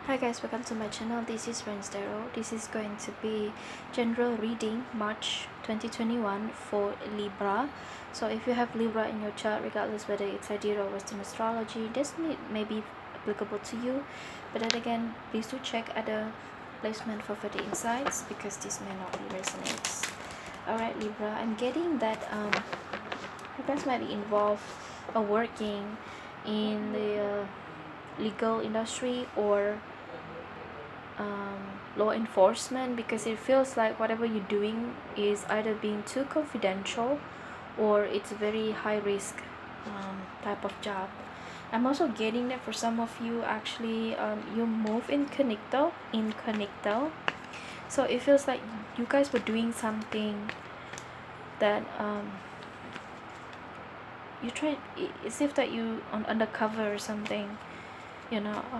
Hi guys, welcome to my channel. This is Wednesday. This is going to be general reading March 2021 for Libra. So if you have Libra in your chart, regardless whether it's Ideal or Western astrology, this may be applicable to you. But then again, please do check other placement for further insights because this may not be resonates. Alright Libra, I'm getting that you guys might be involved or working in the legal industry or law enforcement, because it feels like whatever you're doing is either being too confidential or it's a very high risk type of job. I'm also getting that for some of you actually you move in Connecto, so it feels like you guys were doing something that you try. It's if that you on undercover or something,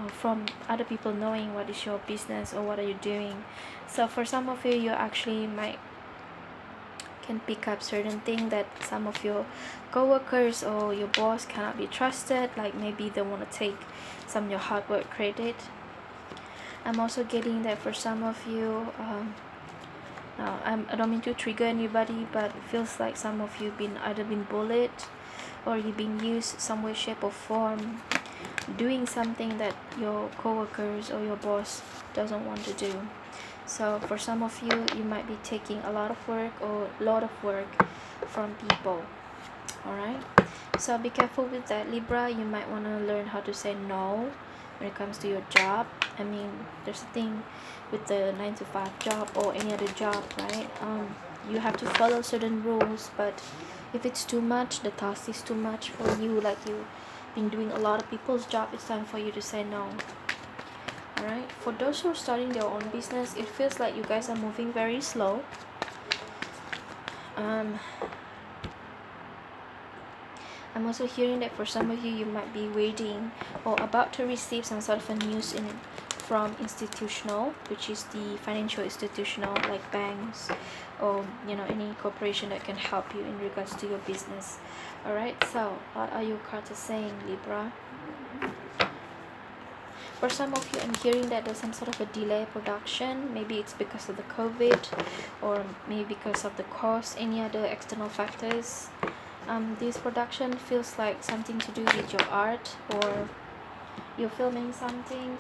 from other people knowing what is your business or what are you doing. So for some of you, you actually might can pick up certain thing that some of your co-workers or your boss cannot be trusted, like maybe they want to take some of your hard work credit. I'm also getting that for some of you, I don't mean to trigger anybody, but it feels like some of you either been bullied or you've been used some way, shape or form doing something that your coworkers or your boss doesn't want to do. So for some of you, you might be taking a lot of work or a lot of work from people. Alright, so be careful with that Libra. You might want to learn how to say no when it comes to your job. I mean, there's a thing with the 9 to 5 job or any other job, right? You have to follow certain rules, but if it's too much, the task is too much for you, like you've been doing a lot of people's job, it's time for you to say no. Alright, for those who are starting their own business, it feels like you guys are moving very slow. I'm also hearing that for some of you, you might be waiting or about to receive some sort of a news from institutional, which is the financial institutional like banks or any corporation that can help you in regards to your business. Alright, so what are your cards saying, Libra? For some of you, I'm hearing that there's some sort of a delay production. Maybe it's because of the COVID or maybe because of the cost, any other external factors. This production feels like something to do with your art or you're filming something.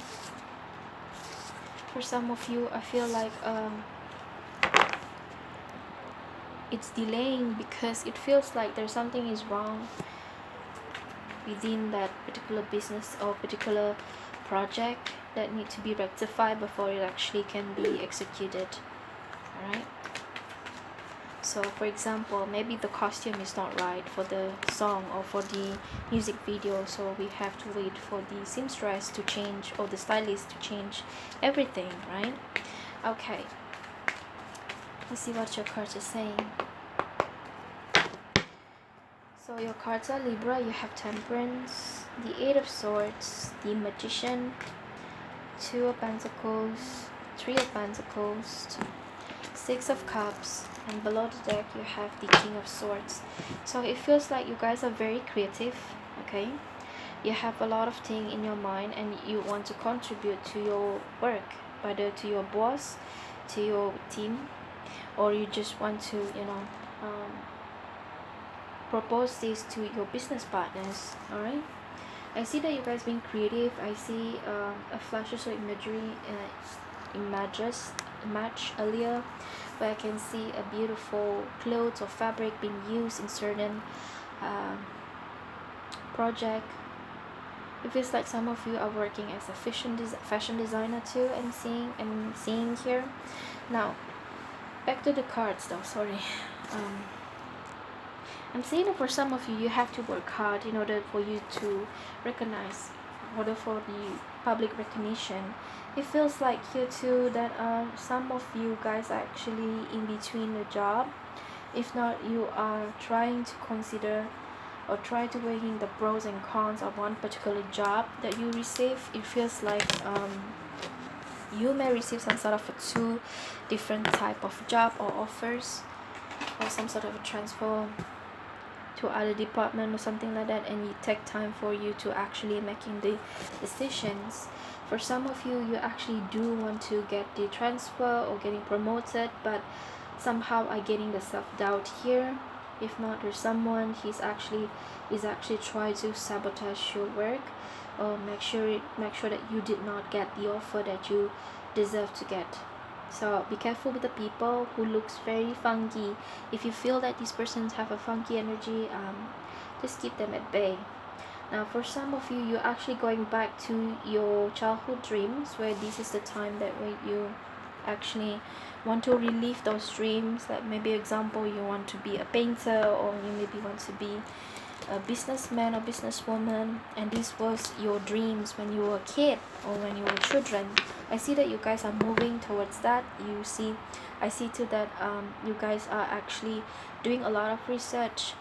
For some of you, I feel like it's delaying because it feels like there's something is wrong within that particular business or particular project that need to be rectified before it actually can be executed. Alright, so for example, maybe the costume is not right for the song or for the music video, so we have to wait for the seamstress to change or the stylist to change everything, right? Okay, let's see what your cards are saying. So your cards are Libra. You have Temperance, the Eight of Swords, the Magician, Two of Pentacles, Three of Pentacles, Six of Cups, and below the deck you have the King of Swords. So it feels like you guys are very creative, okay? You have a lot of things in your mind and you want to contribute to your work, whether to your boss, to your team, or you just want to, propose this to your business partners. Alright, I see that you guys being creative. I see a flashes of imagery match earlier where I can see a beautiful clothes or fabric being used in certain project. It feels like some of you are working as a fashion designer too. I'm seeing here. Now back to the cards though, sorry. I'm saying that for some of you, you have to work hard in order for you to recognize, in order for the public recognition. It feels like here too that some of you guys are actually in between the job. If not, you are trying to consider or try to weigh in the pros and cons of one particular job that you receive. It feels like you may receive some sort of two different type of job or offers or some sort of a transfer to other department or something like that, and it take time for you to actually making the decisions. For some of you, you actually do want to get the transfer or getting promoted, but somehow are getting the self-doubt here. If not, there's someone is actually trying to sabotage your work, or make sure that you did not get the offer that you deserve to get. So be careful with the people who looks very funky. If you feel that these persons have a funky energy, just keep them at bay. Now for some of you, you're actually going back to your childhood dreams, where this is the time that where you actually want to relive those dreams. Like maybe example, you want to be a painter, or you maybe want to be a businessman or businesswoman, and this was your dreams when you were a kid or when you were children. I see that you guys are moving towards that. I see too that you guys are actually doing a lot of research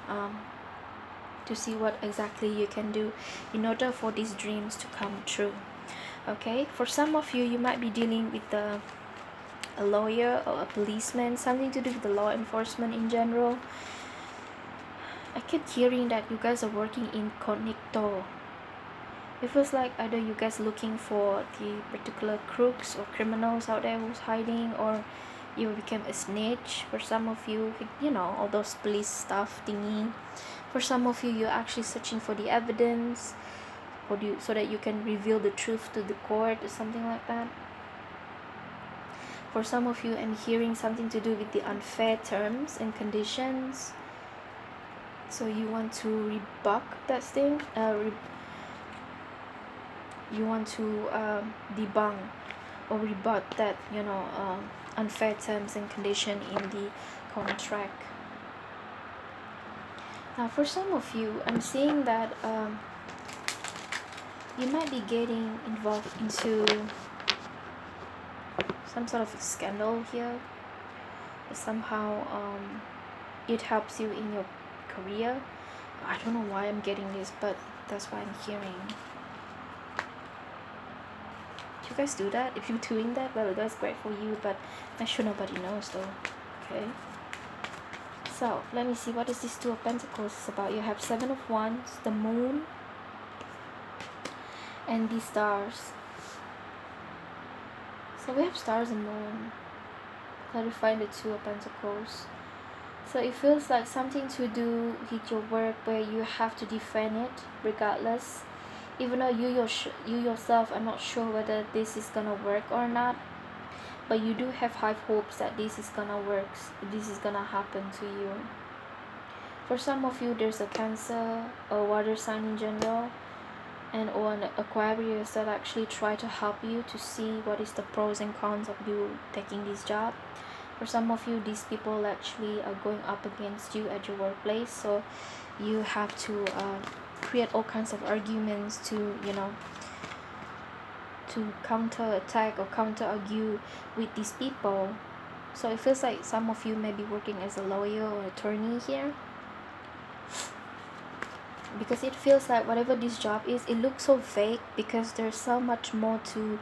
to see what exactly you can do in order for these dreams to come true. Okay, for some of you, you might be dealing with a lawyer or a policeman, something to do with the law enforcement in general. I keep hearing that you guys are working in incognito. It feels like either you guys looking for the particular crooks or criminals out there who's hiding, or you became a snitch. For some of you, all those police stuff thingy. For some of you, you're actually searching for the evidence so that you can reveal the truth to the court or something like that. For some of you, I'm hearing something to do with the unfair terms and conditions. So you want to rebut that thing, you want to debunk or rebut that unfair terms and condition in the contract. Now for some of you, I'm seeing that you might be getting involved into some sort of scandal here. Somehow it helps you in your career. I don't know why I'm getting this, but that's what I'm hearing. Do you guys do that? If you're doing that, well, that's great for you, but make sure nobody knows though. Okay, so let me see, what is this Two of Pentacles about? You have Seven of Wands, the Moon, and the Stars. So we have Stars and Moon clarifying the Two of Pentacles. So it feels like something to do with your work where you have to defend it regardless, even though you yourself are not sure whether this is gonna work or not, but you do have high hopes that this is gonna work, this is gonna happen to you. For some of you, there's a Cancer, a water sign in general, and or an Aquarius that actually try to help you to see what is the pros and cons of you taking this job. For some of you, these people actually are going up against you at your workplace, so you have to create all kinds of arguments to to counter attack or counter argue with these people. So it feels like some of you may be working as a lawyer or attorney here, because it feels like whatever this job is, it looks so fake because there's so much more to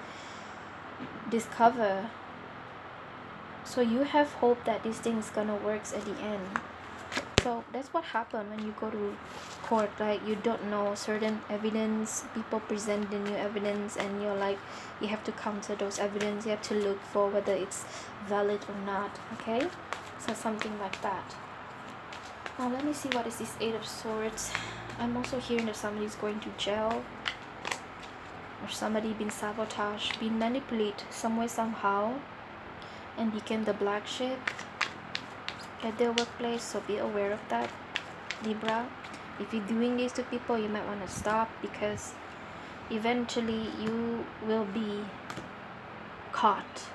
discover. So you have hope that this thing is gonna work at the end. So that's what happened when you go to court. Like, you don't know certain evidence, people present the new evidence, and you're like, you have to counter those evidence, you have to look for whether it's valid or not. Okay, so something like that. Now let me see, what is this Eight of Swords? I'm also hearing that somebody's going to jail, or somebody been sabotaged, been manipulated some way somehow, and became the black sheep at their workplace. So be aware of that, Libra. If you're doing this to people, you might want to stop, because eventually you will be caught.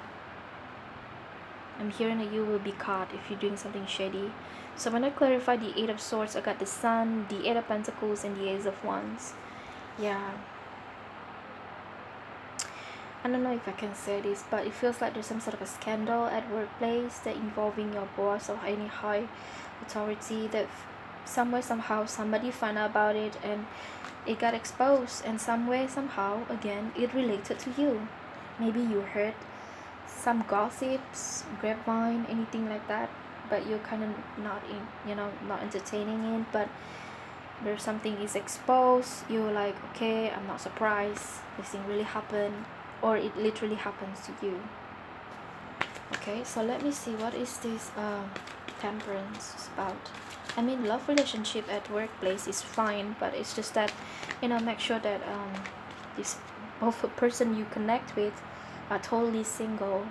I'm hearing that you will be caught if you're doing something shady. So when I clarify the Eight of Swords, I got the Sun, the Eight of Pentacles, and the Ace of Wands. Yeah, I don't know if I can say this, but it feels like there's some sort of a scandal at workplace that involving your boss or any high authority, that somewhere somehow somebody found out about it and it got exposed, and somewhere somehow again it related to you. Maybe you heard some gossips, grapevine, anything like that, but you're kind of not in, not entertaining it, but there's something is exposed, you're like, okay, I'm not surprised this thing really happened, or it literally happens to you. Okay, so let me see what is this temperance about. I mean, love relationship at workplace is fine, but it's just that, make sure that this both person you connect with are totally single.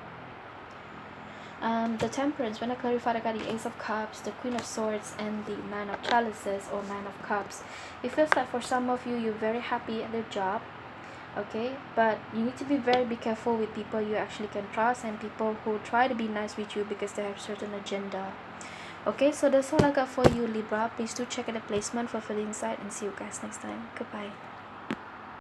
The temperance, when I clarified, I got the Ace of Cups, the Queen of Swords, and the Nine of Chalices or Nine of Cups. It feels like for some of you, you're very happy at their job, okay, but you need to be careful with people you actually can trust and people who try to be nice with you because they have certain agenda. Okay, so that's all I got for you, Libra. Please do check out the placement for further insight and see you guys next time. Goodbye.